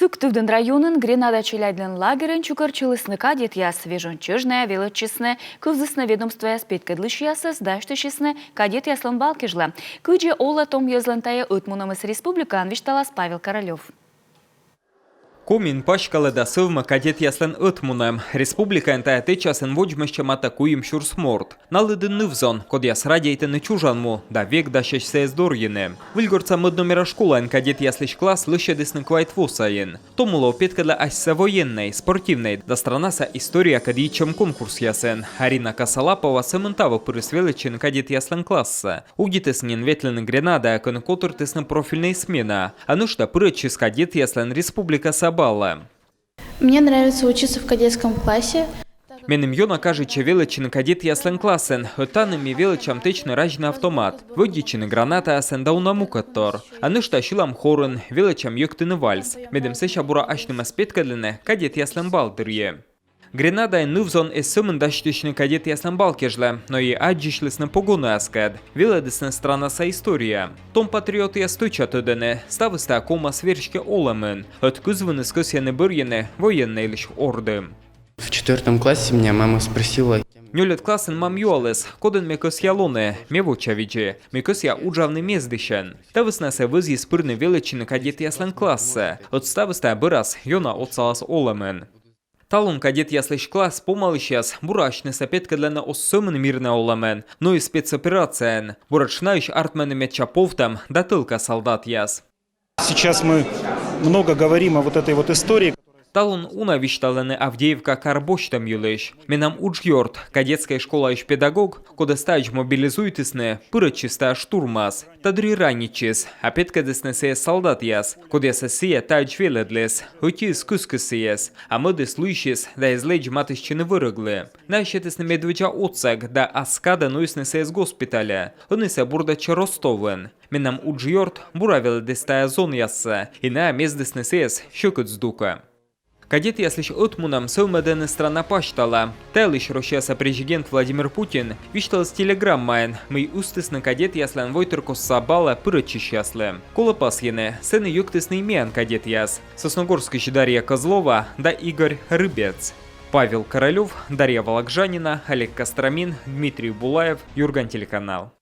Юктывдын районын Гренада Челядин лагерін чукарчылысныка детья свежончыжная велочисне, кывзысны ведомствия спеткадлышиясы сдаштышисны кадет яслын балкижла. Кыджи ола том езлантая утмунамыс республикан вишталас Павел Королев. Комин пашкалы да сывма кадет яслен ытмуnem. Республика энтая течасын воджмащам атакуем шурсморт. Налыдын нывзон, код яс радийтыны чужанму, да век да шешсез дорьены. Выльгорца мыдномера школаен кадет яслыш класс лыщедысны квайтвусаен. Томуло петкадла асса военной, спортивной, да странаса история кадичем конкурс ясен. Арина Касалапова сымынтава пырысвелычин кадет яслен класса. Угитыснен ветлены Гренада, кон котыртысны профильной смена. Анушта пырычис кадет яслен республика Саба. Мне нравится учиться в кадетском классе. Менем йона кажучи величин кадет яслен классен, отанами величам течный ражный автомат. Водичины граната асен даунамукаттор. Анышта шилам хорын, величам йоктыны вальс. Медем сеша бура ашным аспеткадлыны кадет яслен балдырье. Гренада нывзон эссымын даштышны кадет яслен балкежле, но и аджишлысны погоны аскад. Веледысны страна са история. Том патриот ястыча төдене, ставыста кома сверчке оламын. От кузвыны скосяны бырьены, военные лишь орды. В 4 классе меня мама спросила. Нюлет классен мам юалес, коден мекос ялоне, мевучавичи, мекос я уджавны мездыщен. Тавыснася вызьи спырны величины кадет яслен класса. От ставыста бырас, йона отсалас оламын. Талон кадет яслыш класс помалыщас, бурачны сапеткадлена оссымын мирна оламен, но и спецоперациян. Бурачнающ артмены метчаповтам, да тылка солдат яс. Сейчас мы много говорим о вот этой вот истории. Талон унавишталены Авдеевка карбоштам юлыш. Менам уджьорт, кадетская школа ищ педагог, кода стач мобилизуйтысны, пырычиста штурмас. Тадри раничис, а петкадысны сея солдат яс, кода сея тач веледлес, утис кускысыес, а моды слышис, да излечь матышчины вырыглы. Нащетысны медведя отцаг, да аскада нуисны сея с госпиталя, оныся бурдача Ростовен. Менам уджьорт, буравел дестая зон ясса, и на мездысны сеяс щекот сдука. Кадет яслыш отмунам сылмадены страна паштала. Тайлыш рощаса президент Владимир Путин вишталс телеграммаен. Мы устысны кадет яслан войтеркос сабала пырычиш яслы. Колопас ене, сены юктысны имеян кадет яс. Сосногорская Дарья Козлова да Игорь Рыбец. Павел Королев, Дарья Вологжанина, Олег Костромин, Дмитрий Булаев, Юрган телеканал.